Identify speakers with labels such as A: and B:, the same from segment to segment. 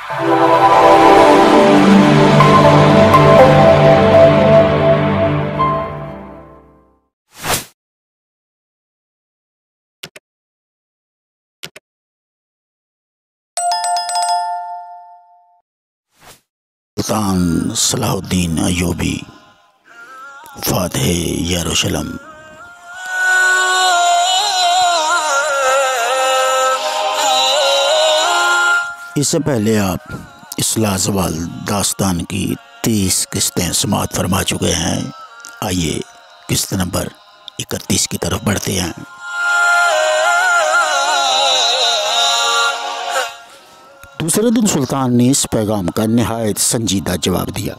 A: سلطان صلاح الدین ایوبی فاتح یروشلم۔ اس سے پہلے آپ اس لازوال داستان کی 30 قسطیں سماعت فرما چکے ہیں۔ آئیے قسط نمبر 31 کی طرف بڑھتے ہیں۔ دوسرے دن سلطان نے اس پیغام کا نہایت سنجیدہ جواب دیا: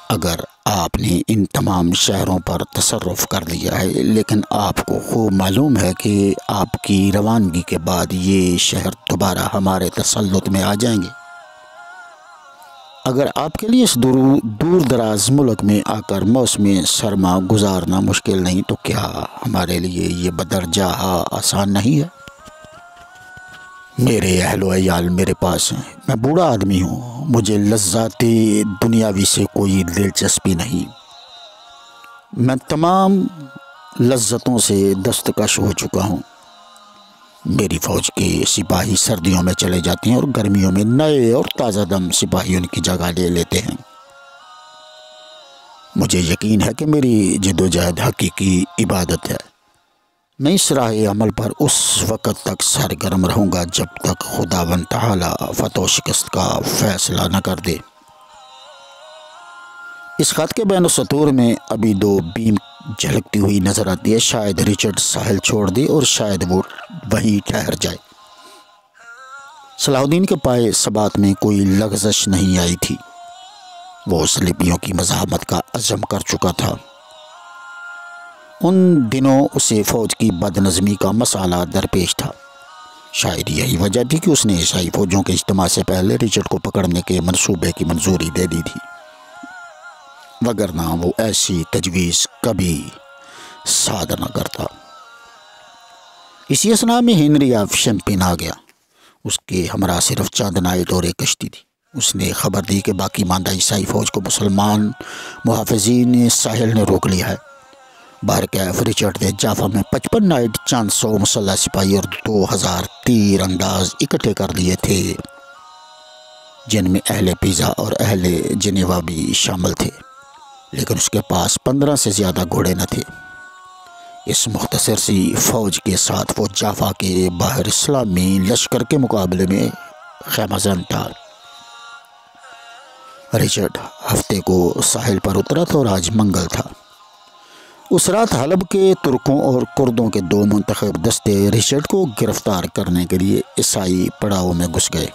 A: اگر آپ نے ان تمام شہروں پر تصرف کر لیا ہے، لیکن آپ کو خوب معلوم ہے کہ آپ کی روانگی کے بعد یہ شہر دوبارہ ہمارے تسلط میں آ جائیں گے۔ اگر آپ کے لیے اس دور دراز ملک میں آ کر موسم سرما گزارنا مشکل نہیں، تو کیا ہمارے لیے یہ بدرجہ آسان نہیں ہے؟ میرے اہل و عیال میرے پاس ہیں، میں بوڑھا آدمی ہوں، مجھے لذات دنیاوی سے کوئی دلچسپی نہیں، میں تمام لذتوں سے دستکش ہو چکا ہوں۔ میری فوج کے سپاہی سردیوں میں چلے جاتے ہیں اور گرمیوں میں نئے اور تازہ دم سپاہی ان کی جگہ لے لیتے ہیں۔ مجھے یقین ہے کہ میری جدوجہد حقیقی عبادت ہے۔ میں اس راہ عمل پر اس وقت تک سرگرم رہوں گا جب تک خداوند تعالی فتح و شکست کا فیصلہ نہ کر دے۔ اس خط کے بین السطور میں ابھی 2 بیم جھلکتی ہوئی نظر آتی ہے۔ شاید رچرڈ ساحل چھوڑ دے اور شاید وہ وہیں ٹھہر جائے۔ صلاح الدین کے پائے ثبات میں کوئی لغزش نہیں آئی تھی۔ وہ اس لپیوں کی مزاحمت کا عزم کر چکا تھا۔ ان دنوں اسے فوج کی بد نظمی کا مسئلہ درپیش تھا۔ شاید یہی وجہ تھی کہ اس نے عیسائی فوجوں کے اجتماع سے پہلے رچرڈ کو پکڑنے کے منصوبے کی منظوری دے دی تھی، وگرنہ وہ ایسی تجویز کبھی صادر نہ کرتا۔ اسی اثناء میں ہنری آف شیمپین آ گیا۔ اس کے ہمراہ صرف چند نائٹ اور ایک کشتی تھی۔ اس نے خبر دی کہ باقی ماندہ عیسائی فوج کو مسلمان محافظین ساحل نے روک لیا ہے۔ بہرکیف رچرڈ نے جافا میں 55 نائٹ 400 مسلح سپاہی اور 2000 تیر انداز اکٹھے کر لیے تھے، جن میں اہل پیزا اور اہل جنیوا بھی شامل تھے، لیکن اس کے پاس 15 سے زیادہ گھوڑے نہ تھے۔ اس مختصر سی فوج کے ساتھ وہ جافا کے باہر اسلامی لشکر کے مقابلے میں خیمہ زن تھا۔ رچرڈ ہفتے کو ساحل پر اترا تھا اور آج منگل تھا۔ اس رات حلب کے ترکوں اور کردوں کے 2 منتخب دستے رچرڈ کو گرفتار کرنے کے لیے عیسائی پڑاؤ میں گھس گئے۔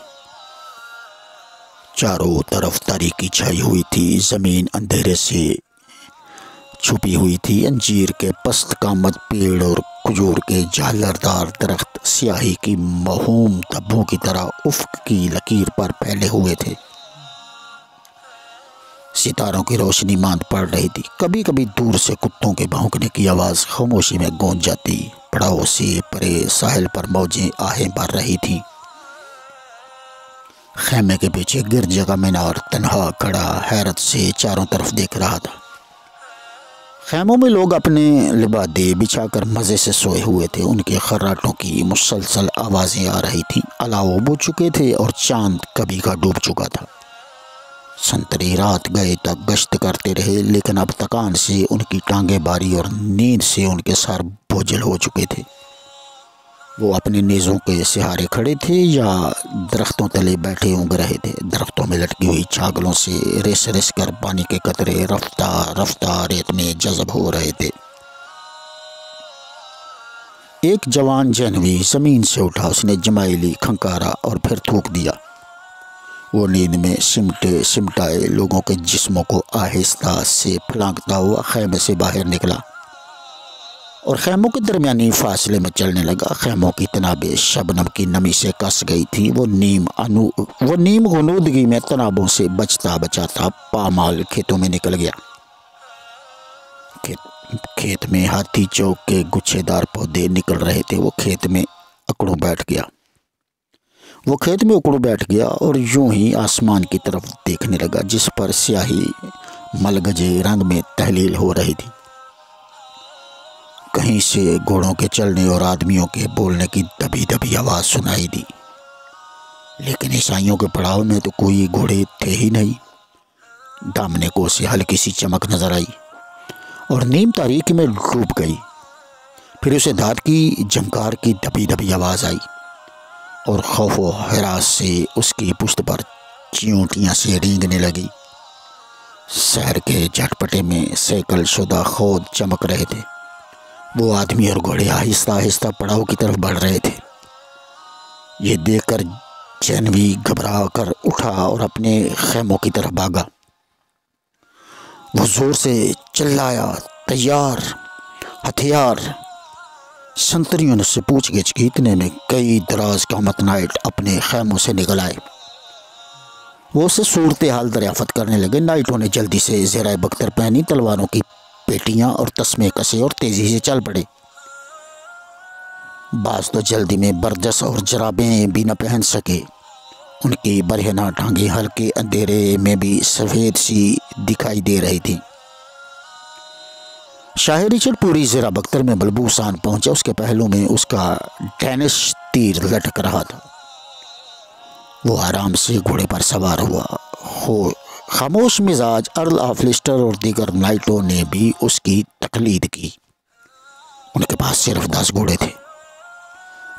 A: چاروں طرف تاریکی چھائی ہوئی تھی، زمین اندھیرے سے چھپی ہوئی تھی۔ انجیر کے پست قامت پیڑ اور کھجور کے جھالردار درخت سیاہی کی موہوم دھبوں کی طرح افق کی لکیر پر پھیلے ہوئے تھے۔ ستاروں کی روشنی ماند پڑ رہی تھی۔ کبھی کبھی دور سے کتوں کے بھونکنے کی آواز خاموشی میں گونج جاتی۔ پڑاؤ سے پرے ساحل پر موجیں آہیں بھر رہی تھیں۔ خیمے کے پیچھے گرجے کا مینار تنہا کھڑا حیرت سے چاروں طرف دیکھ رہا تھا۔ خیموں میں لوگ اپنے لبادے بچھا کر مزے سے سوئے ہوئے تھے۔ ان کے خراٹوں کی مسلسل آوازیں آ رہی تھیں۔ الاؤ بجھ چکے تھے اور چاند کبھی کا ڈوب چکا تھا۔ سنتری رات گئے تک گشت کرتے رہے، لیکن اب تکان سے ان کی ٹانگیں باری اور نیند سے ان کے سر بوجھل ہو چکے تھے۔ وہ اپنے نیزوں کے سہارے کھڑے تھے یا درختوں تلے بیٹھے اونگ رہے تھے۔ درختوں میں لٹکی ہوئی چھاگلوں سے رس رس کر پانی کے قطرے رفتہ رفتہ ریت میں جذب ہو رہے تھے۔ ایک جوان جہنوی زمین سے اٹھا۔ اس نے جمائلی کھنکارا اور پھر تھوک دیا۔ وہ نیند میں سمٹائے لوگوں کے جسموں کو آہستہ سے پھلانگتا ہوا خیمے سے باہر نکلا اور خیموں کے درمیانی فاصلے میں چلنے لگا۔ خیموں کی تنابیں شبنم کی نمی سے کس گئی تھی۔ وہ نیم غنودگی میں تنابوں سے بچتا بچاتا پامال کھیتوں میں نکل گیا۔ کھیت میں ہاتھی چوک کے گچھے دار پودے نکل رہے تھے۔ وہ کھیت میں اکڑوں بیٹھ گیا۔ وہ کھیت میں اکڑ بیٹھ گیا اور یوں ہی آسمان کی طرف دیکھنے لگا جس پر سیاہی ملگجے رنگ میں تحلیل ہو رہی تھی۔ کہیں سے گھوڑوں کے چلنے اور آدمیوں کے بولنے کی دبی دبی آواز سنائی دی، لیکن عیسائیوں کے پڑاؤ میں تو کوئی گھوڑے تھے ہی نہیں۔ دامنے کو سے ہلکی سی چمک نظر آئی اور نیم تاریکی میں ڈوب گئی۔ پھر اسے دھات کی جھنکار کی دبی دبی آواز آئی اور خوف و ہراس سے اس کی پشت پر چیونٹیاں سے رینگنے لگی۔ شہر کے جھٹپٹے میں سیکل شدہ خود چمک رہے تھے۔ وہ آدمی اور گھوڑے آہستہ آہستہ پڑاؤ کی طرف بڑھ رہے تھے۔ یہ دیکھ کر جینوی گھبرا کر اٹھا اور اپنے خیموں کی طرف بھاگا۔ وہ زور سے چلایا، تیار، ہتھیار۔ سنتریوں نے سے پوچھ گچھ کی، اتنے میں کئی دراز قامت نائٹ اپنے خیموں سے نکل آئے۔ وہ اسے صورتحال دریافت کرنے لگے۔ نائٹوں نے جلدی سے زیرہ بختر پہنی، تلواروں کی پیٹیاں اور تسمے کسے اور تیزی سے چل پڑے۔ بعض تو جلدی میں برجس اور جرابیں بھی نہ پہن سکے۔ ان کی برہنہ ٹانگیں ہلکے اندھیرے میں بھی سفید سی دکھائی دے رہی تھی۔ شاہ رچرڈ پوری زیرہ بختر میں بلبوسان پہنچا۔ اس کے پہلو میں اس کا ڈینش تیر لٹک رہا تھا۔ وہ آرام سے گھوڑے پر سوار ہوا۔ خاموش مزاج ارل آف لیسٹر اور دیگر نائٹوں نے بھی اس کی تقلید کی۔ ان کے پاس صرف 10 گھوڑے تھے۔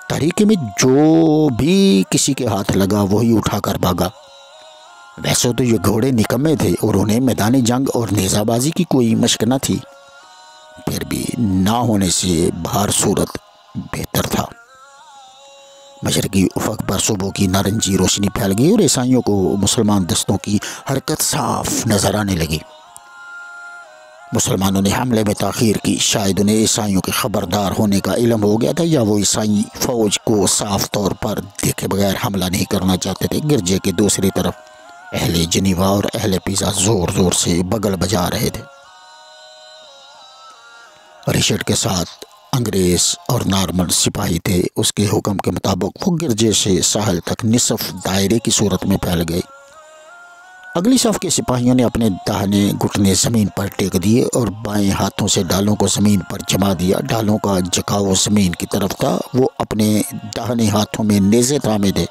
A: تاریکی میں جو بھی کسی کے ہاتھ لگا وہی اٹھا کر بھاگا۔ ویسے تو یہ گھوڑے نکمے تھے اور انہیں میدان جنگ اور نیزہ بازی کی کوئی مشق نہ تھی، پھر بھی نہ ہونے سے بہر صورت بہتر تھا۔ مشرقی افق پر صبح کی نارنجی روشنی پھیل گئی اور عیسائیوں کو مسلمان دستوں کی حرکت صاف نظر آنے لگی۔ مسلمانوں نے حملے میں تاخیر کی۔ شاید انہیں عیسائیوں کے خبردار ہونے کا علم ہو گیا تھا، یا وہ عیسائی فوج کو صاف طور پر دیکھے بغیر حملہ نہیں کرنا چاہتے تھے۔ گرجے کے دوسری طرف اہل جنیوا اور اہل پیزا زور زور سے بگل بجا رہے تھے۔ رچرڈ کے ساتھ انگریز اور نارمن سپاہی تھے۔ اس کے حکم کے مطابق وہ گرجے سے ساحل تک نصف دائرے کی صورت میں پھیل گئے۔ اگلی صف کے سپاہیوں نے اپنے داہنے گھٹنے زمین پر ٹیک دیے اور بائیں ہاتھوں سے ڈالوں کو زمین پر جما دیا۔ ڈالوں کا جھکاؤ زمین کی طرف تھا۔ وہ اپنے داہنے ہاتھوں میں نیزے تھامے تھے۔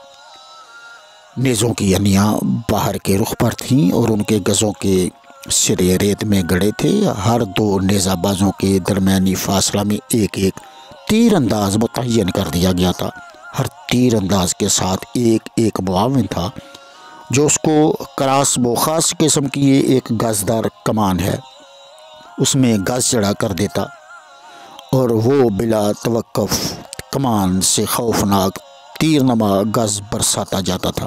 A: نیزوں کی انیاں باہر کے رخ پر تھیں اور ان کے گزوں کے سرے ریت میں گڑے تھے۔ ہر 2 نیزہ بازوں کے درمیانی فاصلہ میں ایک ایک تیر انداز متعین کر دیا گیا تھا۔ ہر تیر انداز کے ساتھ ایک ایک معاون تھا جو اس کو کراس بو، خاص قسم کی یہ ایک گازدار کمان ہے، اس میں گاز چڑھا کر دیتا اور وہ بلا توقف کمان سے خوفناک تیرنما گاز برساتا جاتا تھا۔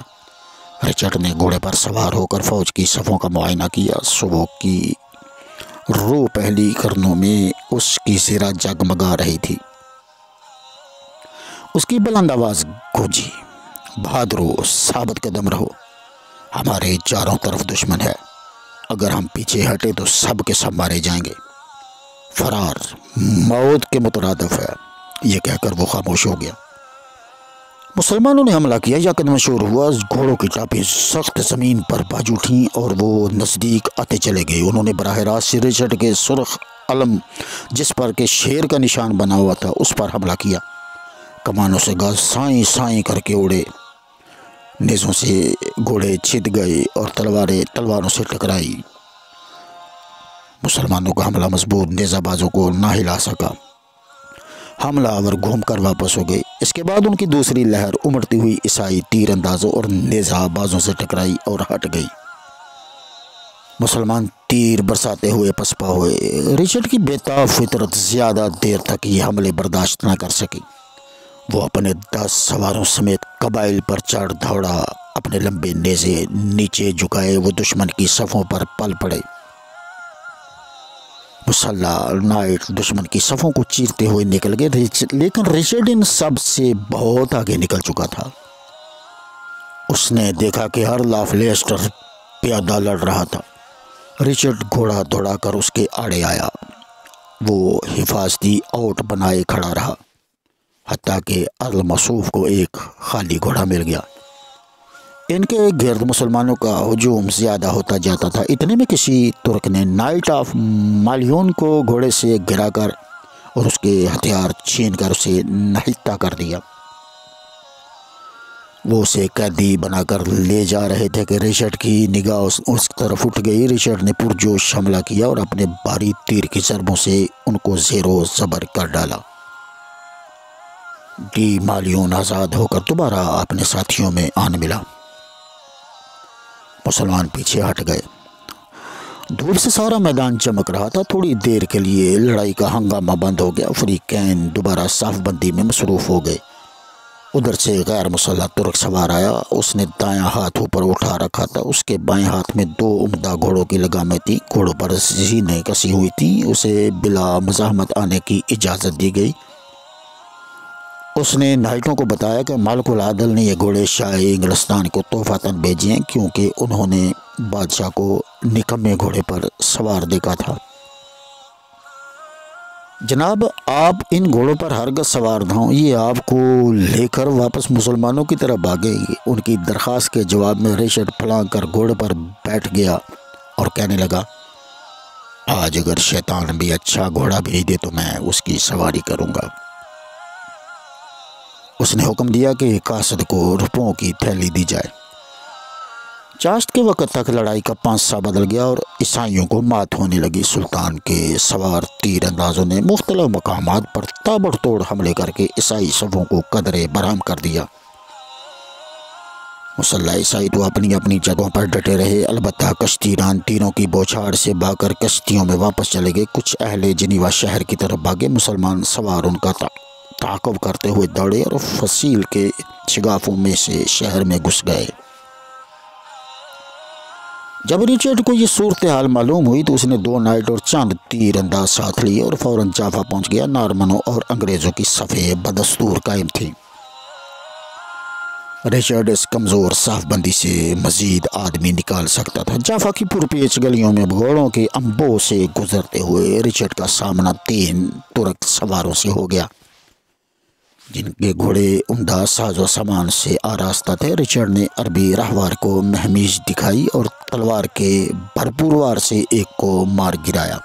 A: رچرڈ نے گھوڑے پر سوار ہو کر فوج کی صفوں کا معائنہ کیا۔ صبح کی رو پہلی کرنوں میں اس کی زیرہ جگمگا رہی تھی۔ اس کی بلند آواز گونجی، بہادرو، ثابت قدم رہو، ہمارے چاروں طرف دشمن ہے، اگر ہم پیچھے ہٹے تو سب کے سب مارے جائیں گے، فرار موت کے مترادف ہے۔ یہ کہہ کر وہ خاموش ہو گیا۔ مسلمانوں نے حملہ کیا۔ یکدم شور ہوا، گھوڑوں کی ٹاپیں سخت زمین پر بھاج اٹھیں اور وہ نزدیک آتے چلے گئے۔ انہوں نے براہ راست رچرڈ کے سرخ علم جس پر کہ شیر کا نشان بنا ہوا تھا اس پر حملہ کیا۔ کمانوں سے گاز سائیں سائیں کر کے اڑے، نیزوں سے گھوڑے چھد گئے اور تلواریں تلواروں سے ٹکرائی۔ مسلمانوں کا حملہ مضبوط نیزہ بازوں کو نہ ہلا سکا۔ حملہ آور گھوم کر واپس ہو گئے۔ اس کے بعد ان کی دوسری لہر امڑتی ہوئی عیسائی تیر اندازوں اور نیزہ بازوں سے ٹکرائی اور ہٹ گئی۔ مسلمان تیر برساتے ہوئے پسپا ہوئے۔ رچرڈ کی بےتاب فطرت زیادہ دیر تک یہ حملے برداشت نہ کر سکی۔ وہ اپنے 10 سواروں سمیت قبائل پر چڑھ دوڑا۔ اپنے لمبے نیزے نیچے جھکائے وہ دشمن کی صفوں پر پل پڑے۔ مسلح نائٹ دشمن کی صفوں کو چیرتے ہوئے نکل گئے، لیکن رچرڈ ان سب سے بہت آگے نکل چکا تھا۔ اس نے دیکھا کہ ارل آف لیسٹر پیادہ لڑ رہا تھا۔ رچرڈ گھوڑا دوڑا کر اس کے آڑے آیا۔ وہ حفاظتی اوٹ بنائے کھڑا رہا، حتیٰ کہ ارل مصوف کو ایک خالی گھوڑا مل گیا۔ ان کے گرد مسلمانوں کا ہجوم زیادہ ہوتا جاتا تھا۔ اتنے میں کسی ترک نے نائٹ آف مالیون کو گھوڑے سے گرا کر اور اس کے ہتھیار چھین کر اسے نہتا کر دیا۔ وہ اسے قیدی بنا کر لے جا رہے تھے کہ رچرڈ کی نگاہ اس طرف اٹھ گئی۔ رچرڈ نے پرجوش حملہ کیا اور اپنے بھاری تیر کی ضربوں سے ان کو زیر و زبر کر ڈالا۔ ڈی مالیون آزاد ہو کر دوبارہ اپنے ساتھیوں میں آن ملا۔ مسلمان پیچھے ہٹ گئے۔ دھوپ سے سارا میدان چمک رہا تھا۔ تھوڑی دیر کے لیے لڑائی کا ہنگامہ بند ہو گیا۔ فریقین دوبارہ صاف بندی میں مصروف ہو گئے۔ ادھر سے غیر مسلح ترک سوار آیا۔ اس نے دایاں ہاتھ اوپر اٹھا رکھا تھا۔ اس کے بائیں ہاتھ میں 2 عمدہ گھوڑوں کی لگامیں تھیں۔ گھوڑوں پر زینیں کسی ہوئی تھیں۔ اسے بلا مزاحمت آنے کی اجازت دی گئی۔ اس نے نائٹوں کو بتایا کہ ملک العدل نے یہ گھوڑے شاہی انگلستان کو تحفتاً بھیجے ہیں، کیونکہ انہوں نے بادشاہ کو نکمے گھوڑے پر سوار دیکھا تھا۔ جناب، آپ ان گھوڑوں پر ہرگز سوار نہ ہوں، یہ آپ کو لے کر واپس مسلمانوں کی طرف بھاگیں گے۔ ان کی درخواست کے جواب میں رچرڈ پھلانگ کر گھوڑے پر بیٹھ گیا اور کہنے لگا، آج اگر شیطان بھی اچھا گھوڑا بھیج دے تو میں اس کی سواری کروں گا۔ اس نے حکم دیا کہ قاصد کو روپوں کی تھیلی دی جائے۔ چاشت کے وقت تک لڑائی کا پانسہ بدل گیا اور عیسائیوں کو مات ہونے لگی۔ سلطان کے سوار تیر اندازوں نے مختلف مقامات پر تابڑ توڑ حملے کر کے عیسائی صفوں کو قدرے برہم کر دیا۔ مسلح عیسائی تو اپنی اپنی جگہوں پر ڈٹے رہے، البتہ کشتی ران تیروں کی بوچھاڑ سے بھاگ کر کشتیوں میں واپس چلے گئے۔ کچھ اہل جنیوا شہر کی طرف بھاگے۔ مسلمان سوار ان کا تعاقب کرتے ہوئے دوڑے اور فصیل کے شگافوں میں سے شہر میں گھس گئے۔ جب رچرڈ کو یہ صورتحال معلوم ہوئی تو اس نے 2 نائٹ اور چند تیر انداز ساتھ لیے اور فوراً جافا پہنچ گیا۔ نارمنوں اور انگریزوں کی صفیں بدستور قائم تھیں۔ رچرڈ اس کمزور صاف بندی سے مزید آدمی نکال سکتا تھا۔ جافا کی پرپیچ گلیوں میں گھوڑوں کے انبوں سے گزرتے ہوئے رچرڈ کا سامنا 3 ترک سواروں سے ہو گیا، جن کے گھوڑے عمدہ ساز و سامان سے آراستہ تھے۔ رچرڈ نے عربی راہوار کو مہمیز دکھائی اور تلوار کے بھرپور وار سے ایک کو مار گرایا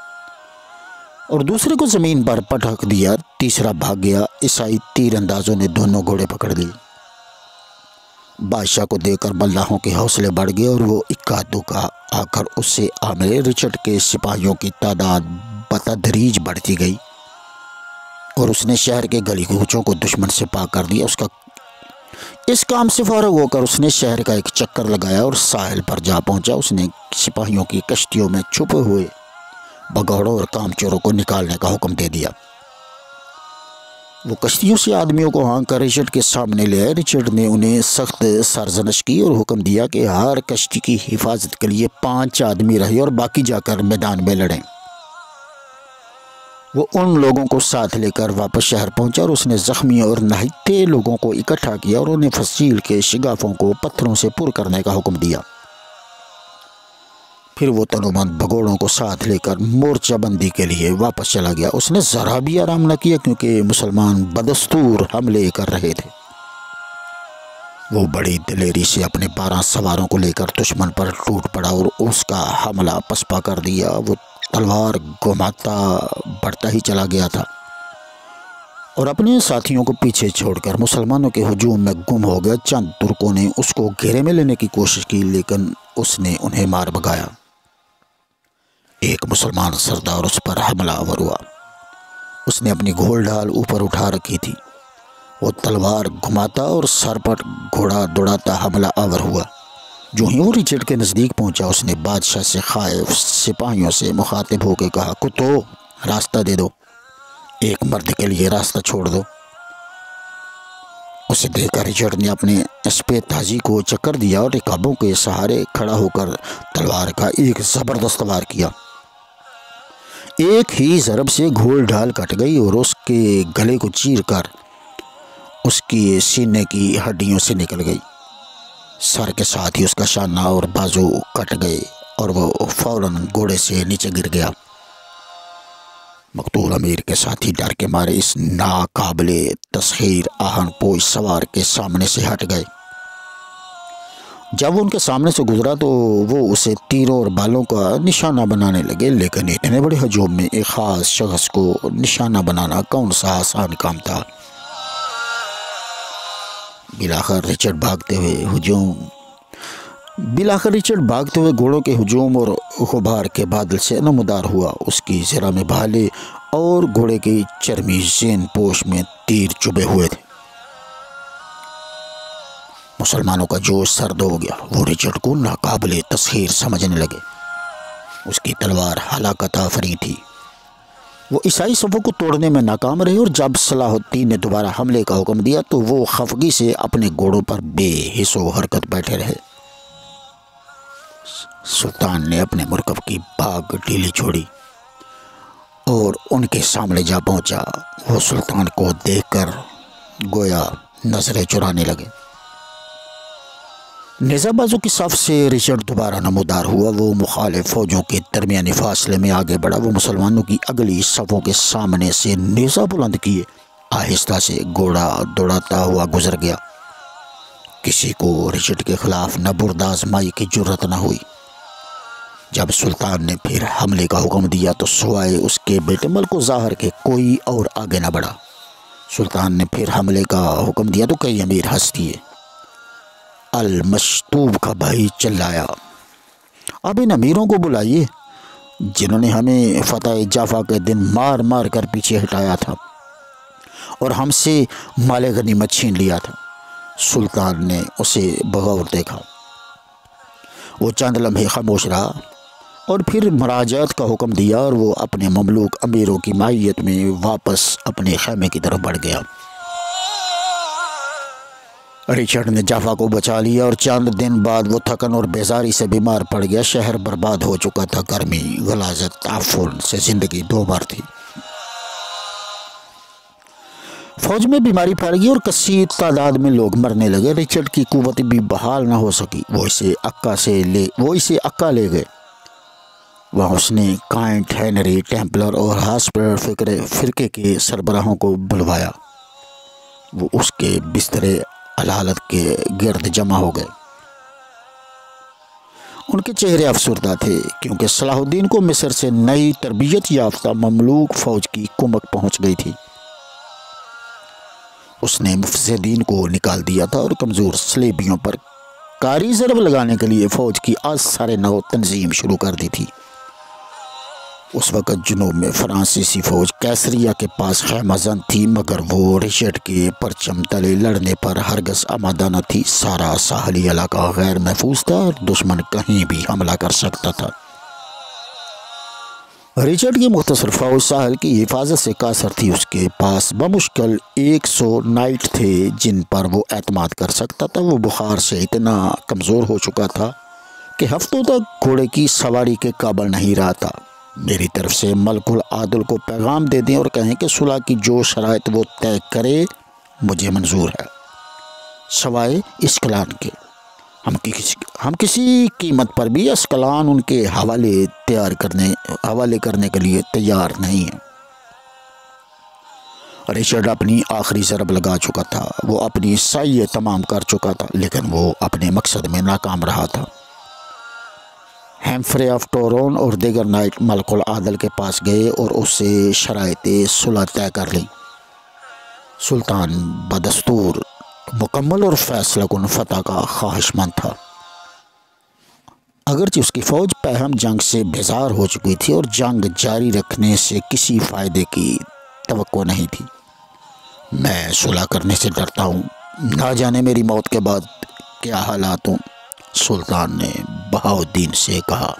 A: اور دوسرے کو زمین پر پٹک دیا۔ تیسرا بھاگ گیا۔ عیسائی تیر اندازوں نے دونوں گھوڑے پکڑ لی۔ بادشاہ کو دیکھ کر ملاحوں کے حوصلے بڑھ گئے اور وہ اکا دکا آ کر اس سے آ ملے۔ رچرڈ کے سپاہیوں کی تعداد بتدریج بڑھتی گئی اور اس نے شہر کے گلی کوچوں کو دشمن سے پاک کر دیا۔ اس کام سے فارغ ہو کر اس نے شہر کا ایک چکر لگایا اور ساحل پر جا پہنچا۔ اس نے سپاہیوں کی کشتیوں میں چھپے ہوئے بگوڑوں اور کام چوروں کو نکالنے کا حکم دے دیا۔ وہ کشتیوں سے آدمیوں کو ہانک کر رچرڈ کے سامنے لے آئے۔ رچرڈ نے انہیں سخت سرزنش کی اور حکم دیا کہ ہر کشتی کی حفاظت کے لیے 5 آدمی رہے اور باقی جا کر میدان میں لڑیں۔ وہ ان لوگوں کو ساتھ لے کر واپس شہر پہنچا اور اس نے زخمی اور نہتے لوگوں کو اکٹھا کیا اور انہیں فصیل کے شگافوں کو پتھروں سے پر کرنے کا حکم دیا۔ پھر وہ تنومند بھگوڑوں کو ساتھ لے کر مورچہ بندی کے لیے واپس چلا گیا۔ اس نے ذرا بھی آرام نہ کیا کیونکہ مسلمان بدستور حملے کر رہے تھے۔ وہ بڑی دلیری سے اپنے 12 سواروں کو لے کر دشمن پر ٹوٹ پڑا اور اس کا حملہ پسپا کر دیا۔ وہ تلوار گھماتا بڑھتا ہی چلا گیا تھا اور اپنے ساتھیوں کو پیچھے چھوڑ کر مسلمانوں کے ہجوم میں گم ہو گیا۔ چند ترکوں نے اس کو گھیرے میں لینے کی کوشش کی لیکن اس نے انہیں مار بھگایا۔ ایک مسلمان سردار اس پر حملہ آور ہوا۔ اس نے اپنی گھوڑ ڈھال اوپر اٹھا رکھی تھی۔ وہ تلوار گھماتا اور سر پر گھوڑا دوڑاتا حملہ آور ہوا۔ جو ہی وہ رچرڈ کے نزدیک پہنچا اس نے بادشاہ سے خائف سپاہیوں سے مخاطب ہو کے کہا، کتو راستہ دے دو، ایک مرد کے لیے راستہ چھوڑ دو۔ اسے دیکھ کر رچرڈ نے اپنے اسپے تازی کو چکر دیا اور رکابوں کے سہارے کھڑا ہو کر تلوار کا ایک زبردست وار کیا۔ ایک ہی ضرب سے گھوڑ ڈھال کٹ گئی اور اس کے گلے کو چیر کر اس کی سینے کی ہڈیوں سے نکل گئی۔ سر کے ساتھ ہی اس کا شانہ اور بازو کٹ گئے اور وہ فوراً گھوڑے سے نیچے گر گیا۔ مقتول امیر کے ساتھی ڈر کے مارے اس ناقابل تسخیر آہن پوش سوار کے سامنے سے ہٹ گئے جب وہ ان کے سامنے سے گزرا تو وہ اسے تیروں اور بالوں کا نشانہ بنانے لگے، لیکن اتنے بڑے ہجوم میں ایک خاص شخص کو نشانہ بنانا کون سا آسان کام تھا۔ بالآخر رچرڈ بھاگتے ہوئے گھوڑوں کے ہجوم اور غبار کے بادل سے نمودار ہوا۔ اس کی زرہ میں بھالے اور گھوڑے کی چرمی زین پوش میں تیر چبھے ہوئے تھے۔ مسلمانوں کا جوش سرد ہو گیا، وہ رچرڈ کو ناقابل تسخیر سمجھنے لگے۔ اس کی تلوار ہلاکت آفریں تھی۔ وہ عیسائی صفوں کو توڑنے میں ناکام رہے، اور جب صلاح الدین نے دوبارہ حملے کا حکم دیا تو وہ خفگی سے اپنے گھوڑوں پر بے حس و حرکت بیٹھے رہے۔ سلطان نے اپنے مرکب کی بھاگ ڈھیلی چھوڑی اور ان کے سامنے جا پہنچا۔ وہ سلطان کو دیکھ کر گویا نظریں چرانے لگے۔ نیزہ بازوں کی صف سے رچرڈ دوبارہ نمودار ہوا۔ وہ مخالف فوجوں کے درمیانی فاصلے میں آگے بڑھا۔ وہ مسلمانوں کی اگلی صفوں کے سامنے سے نیزہ بلند کیے آہستہ سے گھوڑا دوڑاتا ہوا گزر گیا۔ کسی کو رچرڈ کے خلاف نہ برد آزمائی کی جرت نہ ہوئی۔ جب سلطان نے پھر حملے کا حکم دیا تو سوائے اس کے بیٹے ملک ظاہر کے کوئی اور آگے نہ بڑھا۔ سلطان نے پھر حملے کا حکم دیا تو کئی امیر ہنس دیے۔ المشطوب کا بھائی چلایا، اب ان امیروں کو بلائیے جنہوں نے ہمیں فتح جعفہ کے دن مار مار کر پیچھے ہٹایا تھا اور ہم سے مال غنیمت چھین لیا تھا۔ سلطان نے اسے بغور دیکھا۔ وہ چند لمحے خاموش رہا اور پھر مراجعت کا حکم دیا اور وہ اپنے مملوک امیروں کی معیت میں واپس اپنے خیمے کی طرف بڑھ گیا۔ رچرڈ نے جعفہ کو بچا لیا اور چند دن بعد وہ تھکن اور بیزاری سے بیمار پڑ گیا۔ شہر برباد ہو چکا تھا۔ گرمی، غلاظت، تعفن سے زندگی دو بار تھی۔ فوج میں بیماری پھیل گئی اور کثیر تعداد میں لوگ مرنے لگے۔ رچرڈ کی قوت بھی بحال نہ ہو سکی۔ وہ اسے اکا لے گئے۔ وہاں اس نے کائنٹ، ہینری ٹیمپلر اور ہاسپٹل فرقے کے سربراہوں کو بلوایا۔ وہ اس کے بستر الحالت کے گرد جمع ہو گئے۔ ان کے چہرے افسردہ تھے کیونکہ صلاح الدین کو مصر سے نئی تربیت یافتہ مملوک فوج کی کمک پہنچ گئی تھی۔ اس نے مفسدین کو نکال دیا تھا اور کمزور صلیبیوں پر کاری ضرب لگانے کے لیے فوج کی از سر نو تنظیم شروع کر دی تھی۔ اس وقت جنوب میں فرانسیسی فوج کیسریا کے پاس خیمہ زن تھی، مگر وہ رچرڈ کے پرچم تلے لڑنے پر ہرگز آمادہ نہ تھی۔ سارا ساحلی علاقہ غیر محفوظ تھا اور دشمن کہیں بھی حملہ کر سکتا تھا۔ رچرڈ کی مختصر فوج ساحل کی حفاظت سے قاصر تھی۔ اس کے پاس بمشکل 100 نائٹ تھے جن پر وہ اعتماد کر سکتا تھا۔ وہ بخار سے اتنا کمزور ہو چکا تھا کہ ہفتوں تک گھوڑے کی سواری کے قابل نہیں رہا تھا۔ میری طرف سے ملک العادل کو پیغام دے دیں اور کہیں کہ صلح کی جو شرائط وہ طے کرے مجھے منظور ہے، سوائے اسکلان کے۔ ہم کسی قیمت پر بھی اسکلان ان کے حوالے کرنے کے لیے تیار نہیں ہیں۔ رچرڈ اپنی آخری ضرب لگا چکا تھا۔ وہ اپنی سعی تمام کر چکا تھا، لیکن وہ اپنے مقصد میں ناکام رہا تھا۔ ہیمفرے آف ٹورون اور دیگر نائٹ ملک العادل کے پاس گئے اور اس سے شرائط صلح طے کر لی۔ سلطان بدستور مکمل اور فیصلہ کن فتح کا خواہش مند تھا، اگرچہ اس کی فوج پہم جنگ سے بیزار ہو چکی تھی اور جنگ جاری رکھنے سے کسی فائدے کی توقع نہیں تھی۔ میں صلح کرنے سے ڈرتا ہوں، نہ جانے میری موت کے بعد کیا حالات ہوں، سلطان نے بہاؤالدین سے کہا۔